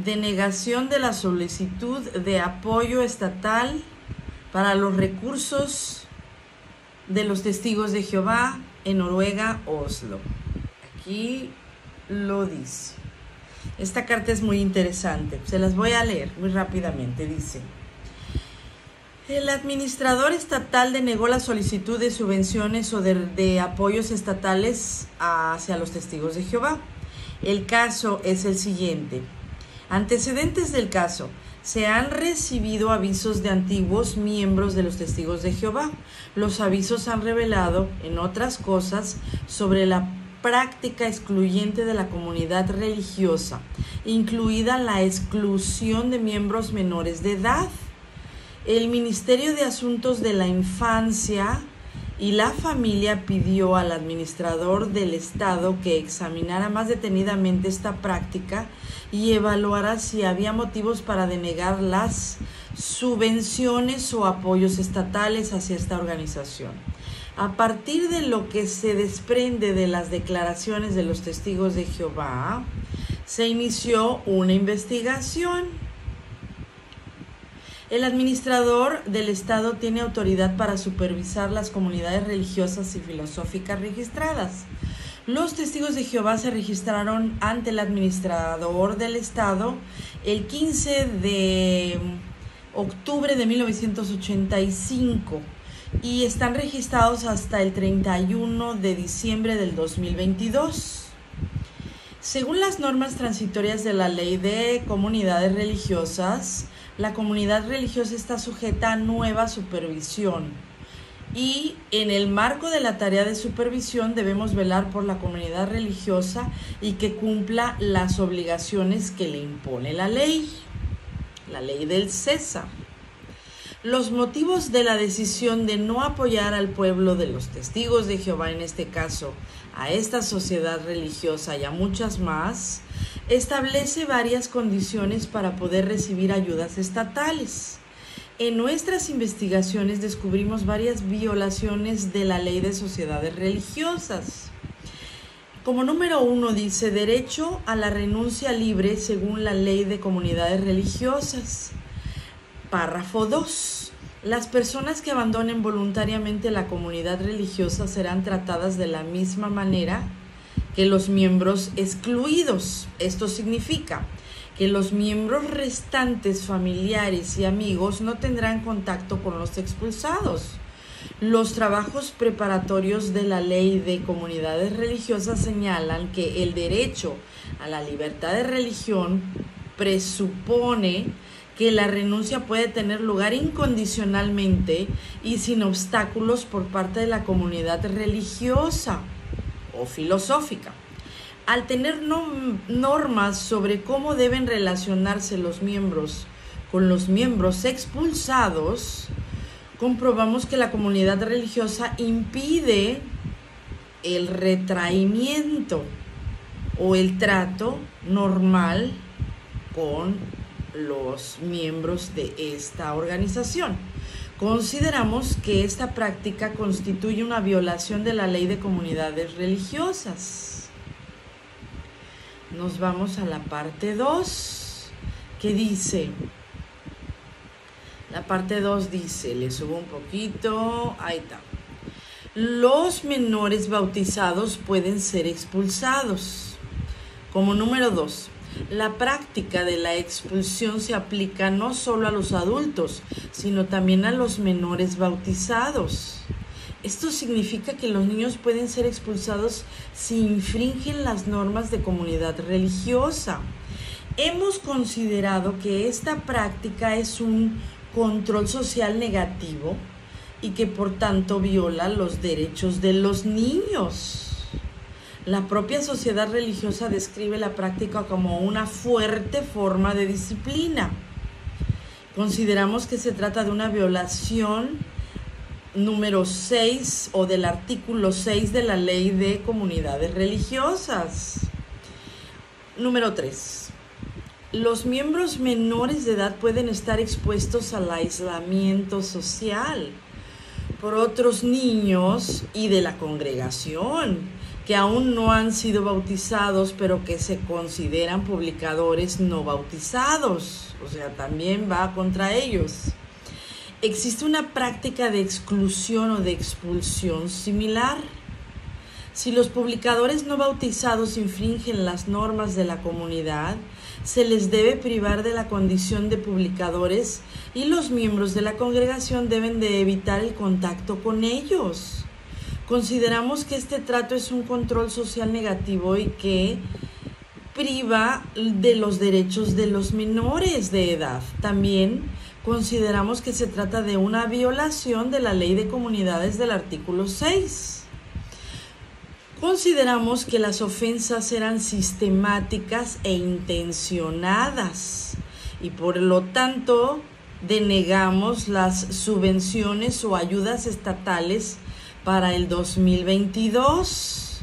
Denegación de la solicitud de apoyo estatal para los recursos de los testigos de Jehová en Noruega, Oslo. Aquí lo dice. Esta carta es muy interesante. Se las voy a leer muy rápidamente. Dice: el administrador estatal denegó la solicitud de subvenciones o de apoyos estatales hacia los testigos de Jehová. El caso es el siguiente. Antecedentes del caso. Se han recibido avisos de antiguos miembros de los testigos de Jehová. Los avisos han revelado, en otras cosas, sobre la práctica excluyente de la comunidad religiosa, incluida la exclusión de miembros menores de edad. El Ministerio de Asuntos de la Infancia y la Familia pidió al administrador del Estado que examinara más detenidamente esta práctica y evaluara si había motivos para denegar las subvenciones o apoyos estatales hacia esta organización. A partir de lo que se desprende de las declaraciones de los testigos de Jehová, se inició una investigación. El administrador del Estado tiene autoridad para supervisar las comunidades religiosas y filosóficas registradas. Los testigos de Jehová se registraron ante el administrador del Estado el 15 de octubre de 1985 y están registrados hasta el 31 de diciembre del 2022. Según las normas transitorias de la Ley de Comunidades Religiosas, la comunidad religiosa está sujeta a nueva supervisión y en el marco de la tarea de supervisión debemos velar por la comunidad religiosa y que cumpla las obligaciones que le impone la ley del César. Los motivos de la decisión de no apoyar al pueblo de los testigos de Jehová, en este caso, a esta sociedad religiosa y a muchas más, establece varias condiciones para poder recibir ayudas estatales. En nuestras investigaciones descubrimos varias violaciones de la ley de sociedades religiosas. Como número 1 dice, derecho a la renuncia libre según la ley de comunidades religiosas. Párrafo 2. Las personas que abandonen voluntariamente la comunidad religiosa serán tratadas de la misma manera que los miembros excluidos. Esto significa que los miembros restantes, familiares y amigos no tendrán contacto con los expulsados. Los trabajos preparatorios de la ley de comunidades religiosas señalan que el derecho a la libertad de religión presupone que la renuncia puede tener lugar incondicionalmente y sin obstáculos por parte de la comunidad religiosa o filosófica. Al tener normas sobre cómo deben relacionarse los miembros con los miembros expulsados, comprobamos que la comunidad religiosa impide el retraimiento o el trato normal con los miembros de esta organización. Consideramos que esta práctica constituye una violación de la ley de comunidades religiosas. Nos vamos a la parte 2, que dice, la parte 2 dice, le subo un poquito, ahí está. Los menores bautizados pueden ser expulsados. Como número 2, la práctica de la expulsión se aplica no solo a los adultos, sino también a los menores bautizados. Esto significa que los niños pueden ser expulsados si infringen las normas de comunidad religiosa. Hemos considerado que esta práctica es un control social negativo y que por tanto viola los derechos de los niños. La propia sociedad religiosa describe la práctica como una fuerte forma de disciplina. Consideramos que se trata de una violación número 6 o del artículo 6 de la Ley de Comunidades Religiosas. Número 3. Los miembros menores de edad pueden estar expuestos al aislamiento social por otros niños y de la congregación, que aún no han sido bautizados, pero que se consideran publicadores no bautizados. O sea, también va contra ellos. ¿Existe una práctica de exclusión o de expulsión similar? Si los publicadores no bautizados infringen las normas de la comunidad, se les debe privar de la condición de publicadores y los miembros de la congregación deben de evitar el contacto con ellos. Consideramos que este trato es un control social negativo y que priva de los derechos de los menores de edad. También consideramos que se trata de una violación de la Ley de Comunidades del artículo 6. Consideramos que las ofensas eran sistemáticas e intencionadas y por lo tanto denegamos las subvenciones o ayudas estatales para el 2022.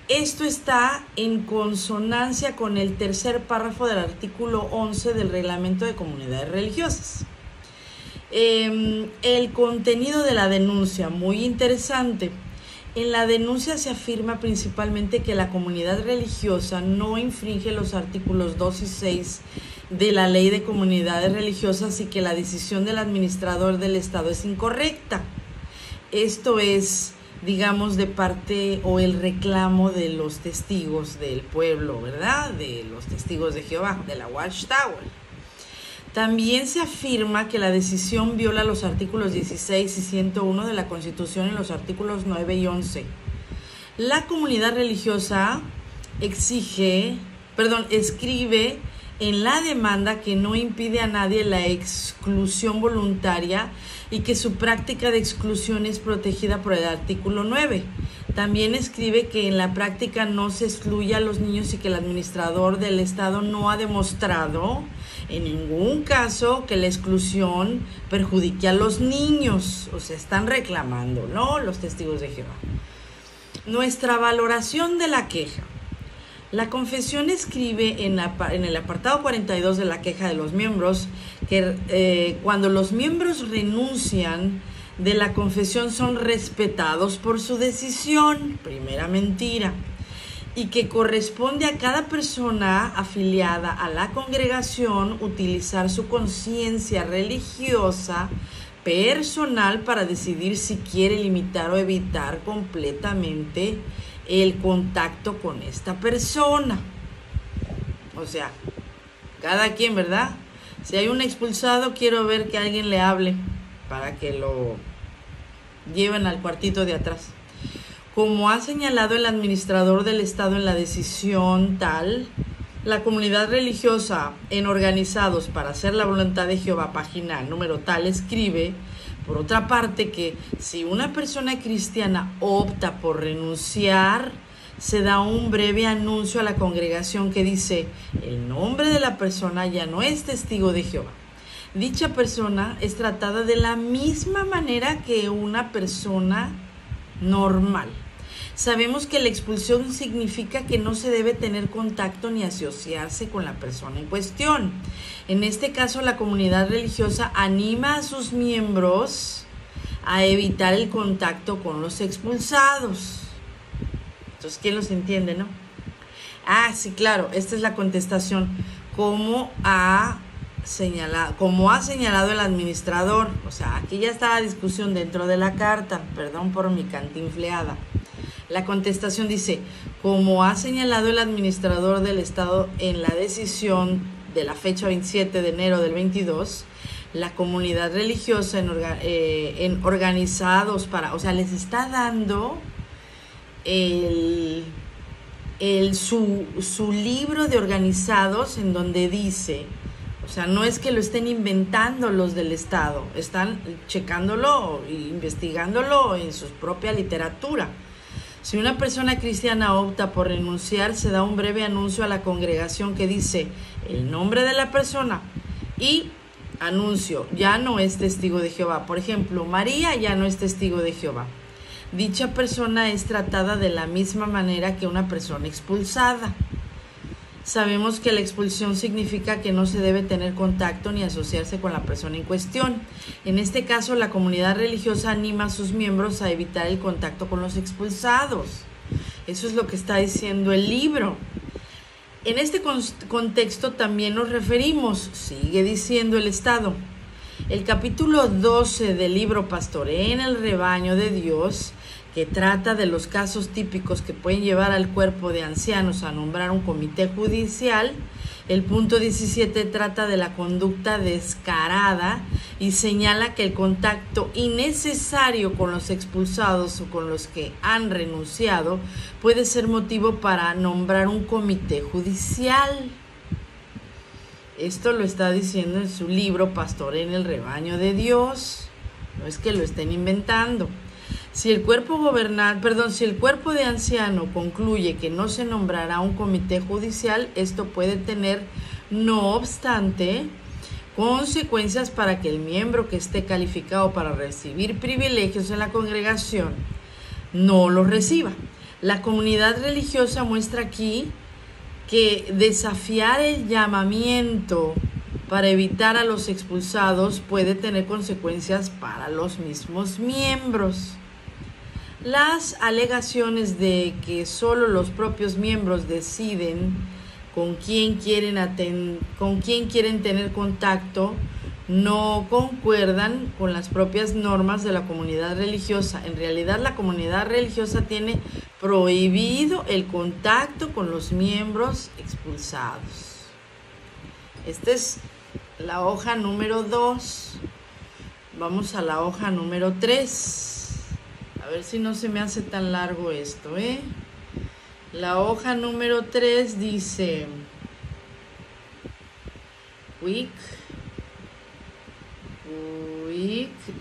Esto está en consonancia con el tercer párrafo del artículo 11 del Reglamento de Comunidades Religiosas. El contenido de la denuncia, muy interesante. En la denuncia se afirma principalmente que la comunidad religiosa no infringe los artículos 2 y 6 de la Ley de Comunidades Religiosas y que la decisión del administrador del Estado es incorrecta. Esto es, digamos, de parte o el reclamo de los testigos del pueblo, ¿verdad? De los testigos de Jehová, de la Watchtower. También se afirma que la decisión viola los artículos 16 y 101 de la Constitución y los artículos 9 y 11. La comunidad religiosa escribe en la demanda que no impide a nadie la exclusión voluntaria y que su práctica de exclusión es protegida por el artículo 9. También escribe que en la práctica no se excluye a los niños y que el administrador del Estado no ha demostrado en ningún caso que la exclusión perjudique a los niños. O sea, están reclamando, ¿no? Los testigos de Jehová. Nuestra valoración de la queja. La confesión escribe en el apartado 42 de la queja de los miembros que cuando los miembros renuncian de la confesión son respetados por su decisión, primera mentira, y que corresponde a cada persona afiliada a la congregación utilizar su conciencia religiosa personal para decidir si quiere limitar o evitar completamente el contacto con esta persona. O sea, cada quien, ¿verdad? Si hay un expulsado, quiero ver que alguien le hable para que lo lleven al cuartito de atrás. Como ha señalado el administrador del Estado en la decisión tal, la comunidad religiosa en Organizados para hacer la voluntad de Jehová, página número tal, escribe, por otra parte, que si una persona cristiana opta por renunciar, se da un breve anuncio a la congregación que dice: el nombre de la persona ya no es testigo de Jehová. Dicha persona es tratada de la misma manera que una persona normal. Sabemos que la expulsión significa que no se debe tener contacto ni asociarse con la persona en cuestión. En este caso, la comunidad religiosa anima a sus miembros a evitar el contacto con los expulsados. Entonces, ¿quién los entiende, no? Ah, sí, claro, esta es la contestación. Como ha señalado el administrador, o sea, aquí ya está la discusión dentro de la carta, perdón por mi cantinfleada. La contestación dice: como ha señalado el administrador del Estado en la decisión de la fecha 27 de enero del 22, la comunidad religiosa en Organizados para, o sea, les está dando su libro de Organizados, en donde dice, o sea, no es que lo estén inventando los del Estado, están checándolo e investigándolo en su propia literatura. Si una persona cristiana opta por renunciar, se da un breve anuncio a la congregación que dice el nombre de la persona y anuncio, ya no es testigo de Jehová. Por ejemplo, María ya no es testigo de Jehová. Dicha persona es tratada de la misma manera que una persona expulsada. Sabemos que la expulsión significa que no se debe tener contacto ni asociarse con la persona en cuestión. En este caso, la comunidad religiosa anima a sus miembros a evitar el contacto con los expulsados. Eso es lo que está diciendo el libro. En este contexto también nos referimos, sigue diciendo el Estado. El capítulo 12 del libro Pastoreen en el rebaño de Dios, que trata de los casos típicos que pueden llevar al cuerpo de ancianos a nombrar un comité judicial. El punto 17 trata de la conducta descarada y señala que el contacto innecesario con los expulsados o con los que han renunciado puede ser motivo para nombrar un comité judicial. Esto lo está diciendo en su libro Pastoreen en el rebaño de Dios. No es que lo estén inventando. Si el cuerpo de anciano concluye que no se nombrará un comité judicial, esto puede tener, no obstante, consecuencias para que el miembro que esté calificado para recibir privilegios en la congregación no los reciba. La comunidad religiosa muestra aquí que desafiar el llamamiento para evitar a los expulsados puede tener consecuencias para los mismos miembros. Las alegaciones de que solo los propios miembros deciden con quién quieren tener contacto no concuerdan con las propias normas de la comunidad religiosa. En realidad, la comunidad religiosa tiene prohibido el contacto con los miembros expulsados. Esta es la hoja número 2. Vamos a la hoja número 3. A ver si no se me hace tan largo esto, La hoja número 3 dice Quick,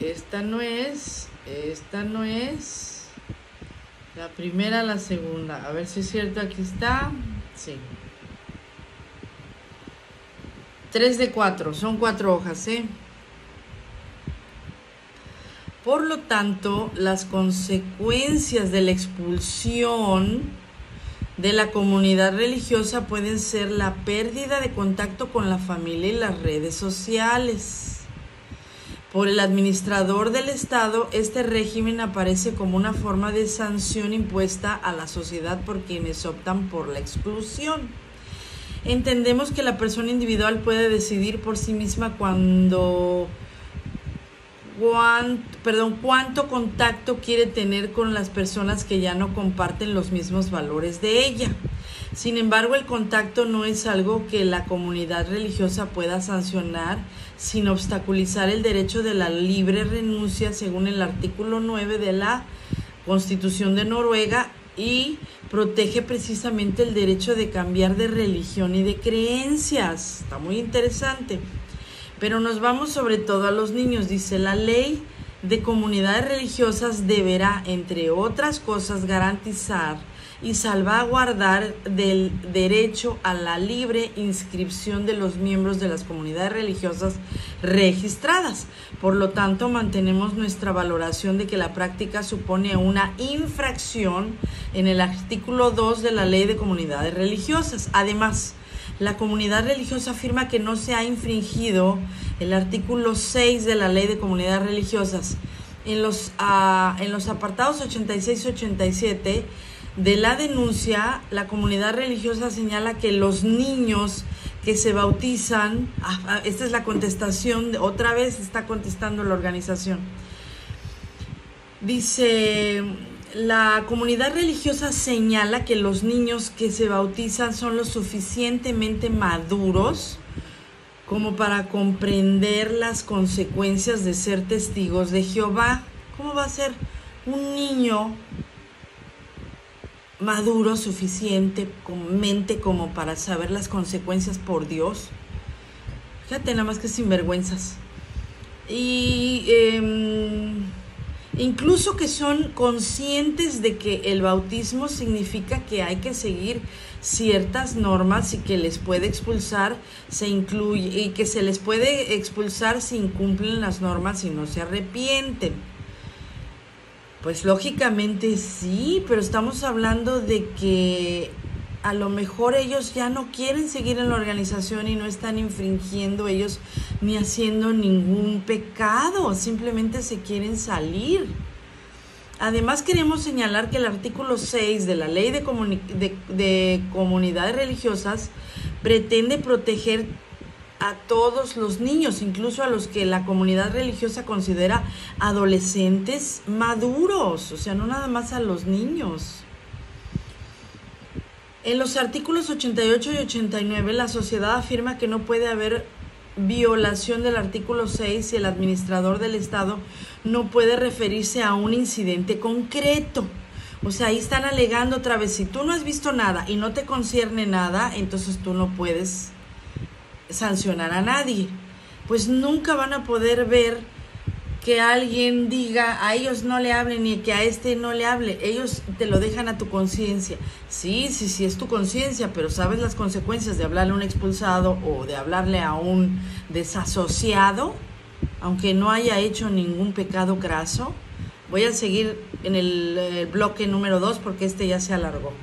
esta no es, la primera, la segunda, a ver si es cierto, aquí está, sí. 3 de 4, son 4 hojas, Por lo tanto, las consecuencias de la expulsión de la comunidad religiosa pueden ser la pérdida de contacto con la familia y las redes sociales. Por el administrador del Estado, este régimen aparece como una forma de sanción impuesta a la sociedad por quienes optan por la exclusión. Entendemos que la persona individual puede decidir por sí misma cuánto contacto quiere tener con las personas que ya no comparten los mismos valores de ella. Sin embargo, el contacto no es algo que la comunidad religiosa pueda sancionar sin obstaculizar el derecho de la libre renuncia según el artículo 9 de la Constitución de Noruega, y protege precisamente el derecho de cambiar de religión y de creencias. Está muy interesante. Pero nos vamos sobre todo a los niños. Dice, la ley de comunidades religiosas deberá, entre otras cosas, garantizar y salvaguardar del derecho a la libre inscripción de los miembros de las comunidades religiosas registradas. Por lo tanto, mantenemos nuestra valoración de que la práctica supone una infracción en el artículo 2 de la Ley de Comunidades Religiosas. Además, la comunidad religiosa afirma que no se ha infringido el artículo 6 de la Ley de Comunidades Religiosas. En los apartados 86 y 87 de la denuncia, la comunidad religiosa señala que los niños que se bautizan, esta es la contestación, otra vez está contestando la organización. Dice, la comunidad religiosa señala que los niños que se bautizan son lo suficientemente maduros como para comprender las consecuencias de ser testigos de Jehová. ¿Cómo va a ser un niño maduro suficientemente como para saber las consecuencias por Dios? Fíjate nada más que sinvergüenzas. Y incluso que son conscientes de que el bautismo significa que hay que seguir ciertas normas y que les puede expulsar, y que se les puede expulsar si incumplen las normas y no se arrepienten. Pues lógicamente sí, pero estamos hablando de que a lo mejor ellos ya no quieren seguir en la organización y no están infringiendo ellos ni haciendo ningún pecado, simplemente se quieren salir. Además, queremos señalar que el artículo 6 de la Ley de Comunidades Religiosas pretende proteger a todos los niños, incluso a los que la comunidad religiosa considera adolescentes maduros, o sea, no nada más a los niños. En los artículos 88 y 89, la sociedad afirma que no puede haber violación del artículo 6 si el administrador del Estado no puede referirse a un incidente concreto. O sea, ahí están alegando otra vez, si tú no has visto nada y no te concierne nada, entonces tú no puedes sancionar a nadie. Pues nunca van a poder ver que alguien diga a ellos no le hablen ni que a este no le hable. Ellos te lo dejan a tu conciencia. Sí, es tu conciencia, pero sabes las consecuencias de hablarle a un expulsado o de hablarle a un desasociado, aunque no haya hecho ningún pecado craso. Voy a seguir en el bloque número 2 porque este ya se alargó.